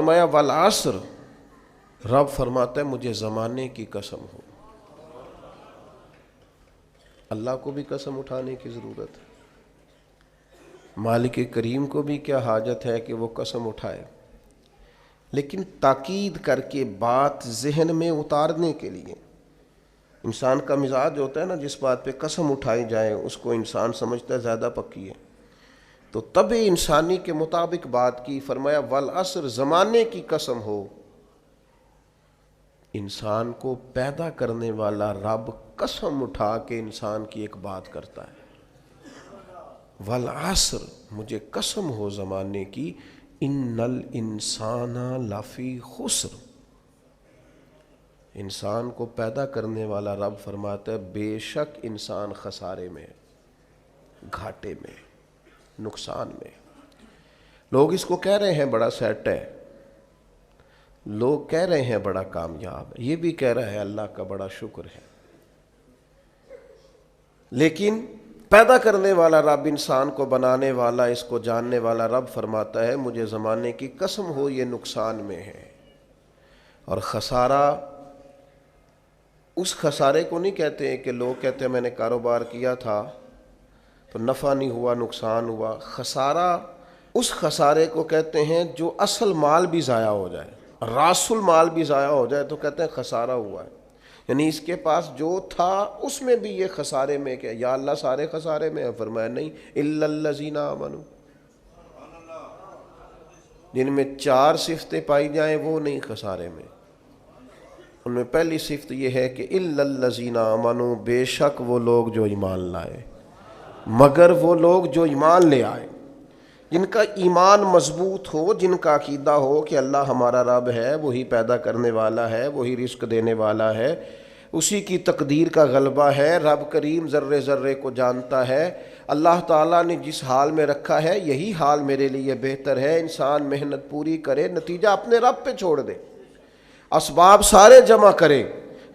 فرمایا والعصر، رب فرماتا ہے مجھے زمانے کی قسم ہو۔ اللہ کو بھی قسم اٹھانے کی ضرورت ہے، مالک کریم کو بھی کیا حاجت ہے کہ وہ قسم اٹھائے، لیکن تاکید کر کے بات ذہن میں اتارنے کے لیے۔ انسان کا مزاج ہوتا ہے نا، جس بات پہ قسم اٹھائی جائے اس کو انسان سمجھتا ہے زیادہ پکی ہے، تو طبع انسانی کے مطابق بات کی۔ فرمایا والعصر، زمانے کی قسم ہو۔ انسان کو پیدا کرنے والا رب قسم اٹھا کے انسان کی ایک بات کرتا ہے، والعصر، مجھے قسم ہو زمانے کی، ان الانسان لفی خسر۔ انسان کو پیدا کرنے والا رب فرماتا ہے بے شک انسان خسارے میں، گھاٹے میں، نقصان میں۔ لوگ اس کو کہہ رہے ہیں بڑا سیٹ ہے، لوگ کہہ رہے ہیں بڑا کامیاب ہے، یہ بھی کہہ رہا ہے اللہ کا بڑا شکر ہے، لیکن پیدا کرنے والا رب، انسان کو بنانے والا، اس کو جاننے والا رب فرماتا ہے مجھے زمانے کی قسم ہو یہ نقصان میں ہے۔ اور خسارہ، اس خسارے کو نہیں کہتے ہیں کہ لوگ کہتے ہیں میں نے کاروبار کیا تھا تو نفع نہیں ہوا، نقصان ہوا۔ خسارہ اس خسارے کو کہتے ہیں جو اصل مال بھی ضائع ہو جائے، راس المال بھی ضائع ہو جائے تو کہتے ہیں خسارہ ہوا ہے، یعنی اس کے پاس جو تھا اس میں بھی یہ خسارے میں کیا؟ یا اللہ سارے خسارے میں ہے؟ فرمایا نہیں، الا الذین آمنوا، جن میں 4 صفتیں پائی جائیں وہ نہیں خسارے میں۔ ان میں پہلی صفت یہ ہے کہ الا الذین آمنوا، بے شک وہ لوگ جو ایمان لائے، مگر وہ لوگ جو ایمان لے آئے، جن کا ایمان مضبوط ہو، جن کا عقیدہ ہو کہ اللہ ہمارا رب ہے، وہی پیدا کرنے والا ہے، وہی رزق دینے والا ہے، اسی کی تقدیر کا غلبہ ہے، رب کریم ذرے ذرے کو جانتا ہے، اللہ تعالیٰ نے جس حال میں رکھا ہے یہی حال میرے لیے بہتر ہے۔ انسان محنت پوری کرے، نتیجہ اپنے رب پہ چھوڑ دے، اسباب سارے جمع کرے،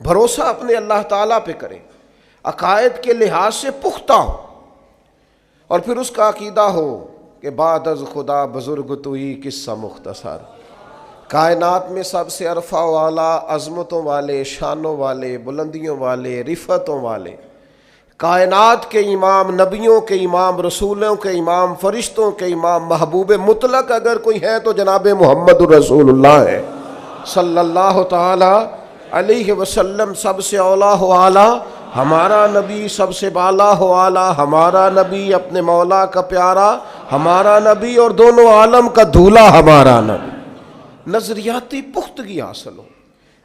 بھروسہ اپنے اللہ تعالیٰ پہ کرے، عقائد کے لحاظ سے پختہ ہو، اور پھر اس کا عقیدہ ہو کہ بعد از خدا بزرگ تو ہی قصہ مختصر، کائنات میں سب سے عرفہ والا، عظمتوں والے، شانوں والے، بلندیوں والے، رفتوں والے، کائنات کے امام، نبیوں کے امام، رسولوں کے امام، فرشتوں کے امام، محبوب مطلق اگر کوئی ہے تو جناب محمد رسول اللہ ہے صلی اللہ تعالی علیہ وسلم۔ سب سے اولا ہو اعلیٰ ہمارا نبی، سب سے بالا ہو اعلیٰ ہمارا نبی، اپنے مولا کا پیارا ہمارا نبی، اور دونوں عالم کا دھولا ہمارا نبی۔ نظریاتی پختگی حاصل ہو،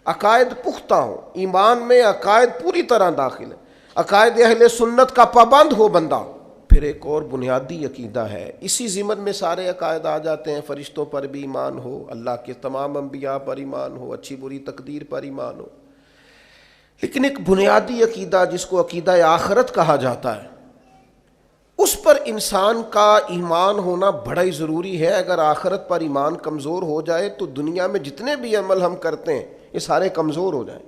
عقائد پختہ ہو، ایمان میں عقائد پوری طرح داخل ہے، عقائد اہل سنت کا پابند ہو بندہ۔ پھر ایک اور بنیادی عقیدہ ہے، اسی ضمن میں سارے عقائد آ جاتے ہیں، فرشتوں پر بھی ایمان ہو، اللہ کے تمام انبیاء پر ایمان ہو، اچھی بری تقدیر پر ایمان ہو، لیکن ایک بنیادی عقیدہ جس کو عقیدہ آخرت کہا جاتا ہے، اس پر انسان کا ایمان ہونا بڑا ہی ضروری ہے۔ اگر آخرت پر ایمان کمزور ہو جائے تو دنیا میں جتنے بھی عمل ہم کرتے ہیں یہ سارے کمزور ہو جائیں۔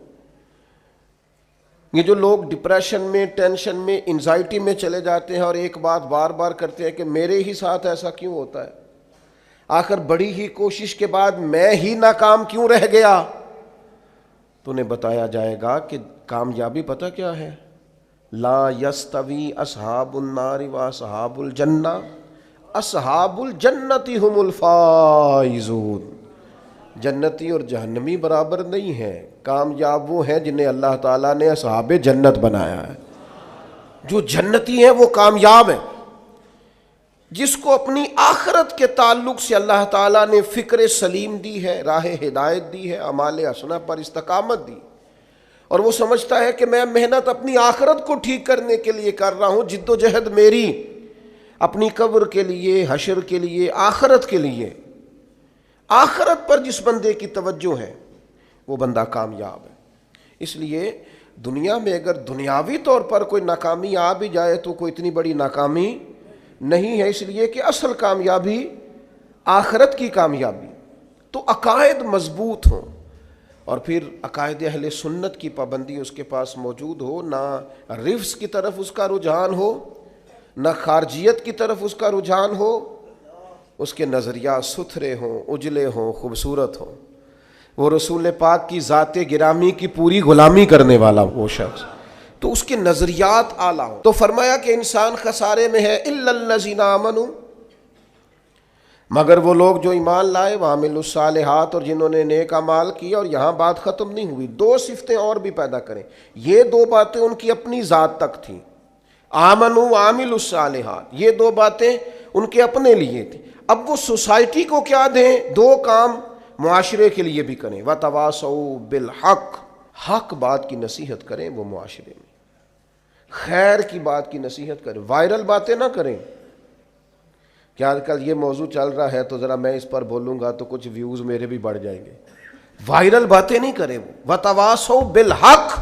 یہ جو لوگ ڈپریشن میں، ٹینشن میں، انزائٹی میں چلے جاتے ہیں اور ایک بات بار بار کرتے ہیں کہ میرے ہی ساتھ ایسا کیوں ہوتا ہے، آخر بڑی ہی کوشش کے بعد میں ہی ناکام کیوں رہ گیا، تو انہیں بتایا جائے گا کہ کامیابی پتہ کیا ہے؟ لا یستوی اصحاب النار و اصحاب الجنہ، اصحاب الجنت هم الفائزون۔ جنتی اور جہنمی برابر نہیں ہیں، کامیاب وہ ہیں جنہیں اللہ تعالیٰ نے اصحاب جنت بنایا ہے۔ جو جنتی ہیں وہ کامیاب ہیں، جس کو اپنی آخرت کے تعلق سے اللہ تعالیٰ نے فکر سلیم دی ہے، راہ ہدایت دی ہے، اعمال حسنہ پر استقامت دی، اور وہ سمجھتا ہے کہ میں محنت اپنی آخرت کو ٹھیک کرنے کے لیے کر رہا ہوں، جد و جہد میری اپنی قبر کے لیے، حشر کے لیے، آخرت کے لیے۔ آخرت پر جس بندے کی توجہ ہے وہ بندہ کامیاب ہے۔ اس لیے دنیا میں اگر دنیاوی طور پر کوئی ناکامی آ بھی جائے تو کوئی اتنی بڑی ناکامی نہیں ہے، اس لیے کہ اصل کامیابی آخرت کی کامیابی۔ تو عقائد مضبوط ہوں، اور پھر عقائد اہل سنت کی پابندی اس کے پاس موجود ہو، نہ رفض کی طرف اس کا رجحان ہو، نہ خارجیت کی طرف اس کا رجحان ہو، اس کے نظریات ستھرے ہوں، اجلے ہوں، خوبصورت ہوں، وہ رسول پاک کی ذات گرامی کی پوری غلامی کرنے والا وہ شخص، تو اس کے نظریات اعلیٰ ہوں۔ تو فرمایا کہ انسان خسارے میں ہے الا الذین آمنوا، مگر وہ لوگ جو ایمان لائے، وعملوا الصالحات، اور جنہوں نے نیک اعمال کیا۔ اور یہاں بات ختم نہیں ہوئی، دو صفتیں اور بھی پیدا کریں۔ یہ دو باتیں ان کی اپنی ذات تک تھیں، آمنوا وعملوا الصالحات، یہ دو باتیں ان کے اپنے لیے تھیں۔ اب وہ سوسائٹی کو کیا دیں؟ دو کام معاشرے کے لیے بھی کریں، وتواصوا بالحق، حق بات کی نصیحت کریں وہ معاشرے میں، خیر کی بات کی نصیحت کریں، وائرل باتیں نہ کریں کہ آج کل یہ موضوع چل رہا ہے تو ذرا میں اس پر بولوں گا تو کچھ ویوز میرے بھی بڑھ جائیں گے، وائرل باتیں نہیں کریں، وہ وتواصوا بالحق،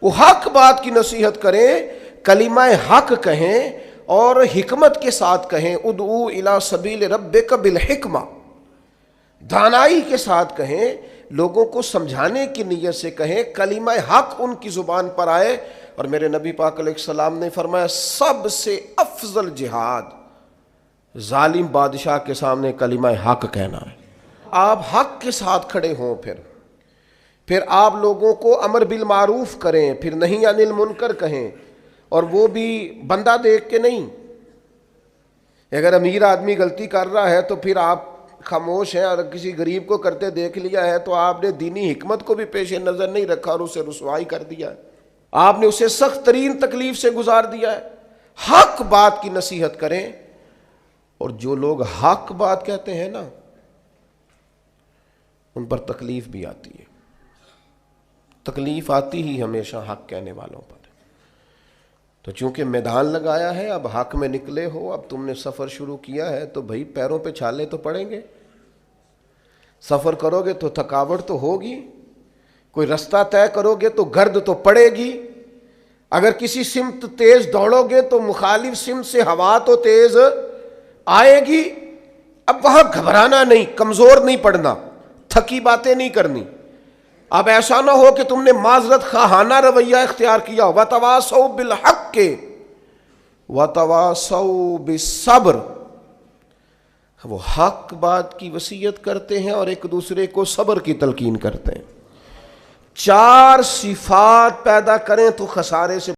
وہ حق بات کی نصیحت کریں، کلمہ حق کہیں اور حکمت کے ساتھ کہیں، ادعو الی سبیل ربک بالحکمہ، دانائی کے ساتھ کہیں، لوگوں کو سمجھانے کی نیت سے کہیں، کلمہ حق ان کی زبان پر آئے۔ اور میرے نبی پاک علیہ السلام نے فرمایا سب سے افضل جہاد ظالم بادشاہ کے سامنے کلمہ حق کہنا ہے۔ آپ حق کے ساتھ کھڑے ہوں، پھر آپ لوگوں کو امر بالمعروف کریں، پھر نہی عن المنکر کہیں، اور وہ بھی بندہ دیکھ کے نہیں۔ اگر امیر آدمی غلطی کر رہا ہے تو پھر آپ خاموش ہیں، اور کسی غریب کو کرتے دیکھ لیا ہے تو آپ نے دینی حکمت کو بھی پیش نظر نہیں رکھا اور اسے رسوائی کر دیا ہے، آپ نے اسے سخت ترین تکلیف سے گزار دیا ہے۔ حق بات کی نصیحت کریں، اور جو لوگ حق بات کہتے ہیں نا ان پر تکلیف بھی آتی ہے، تکلیف آتی ہی ہمیشہ حق کہنے والوں پر۔ تو چونکہ میدان لگایا ہے، اب حق میں نکلے ہو، اب تم نے سفر شروع کیا ہے تو بھئی پیروں پہ چھالے تو پڑیں گے، سفر کرو گے تو تھکاوٹ تو ہوگی، کوئی رستہ طے کرو گے تو گرد تو پڑے گی، اگر کسی سمت تیز دوڑو گے تو مخالف سمت سے ہوا تو تیز آئے گی۔ اب وہاں گھبرانا نہیں، کمزور نہیں پڑنا، تھکی باتیں نہیں کرنی۔ اب ایسا نہ ہو کہ تم نے معذرت خواہانہ رویہ اختیار کیا، وتواصوا بالحق وتواصوا بالصبر، وہ حق بات کی وصیت کرتے ہیں اور ایک دوسرے کو صبر کی تلقین کرتے ہیں۔ چار صفات پیدا کریں تو خسارے سے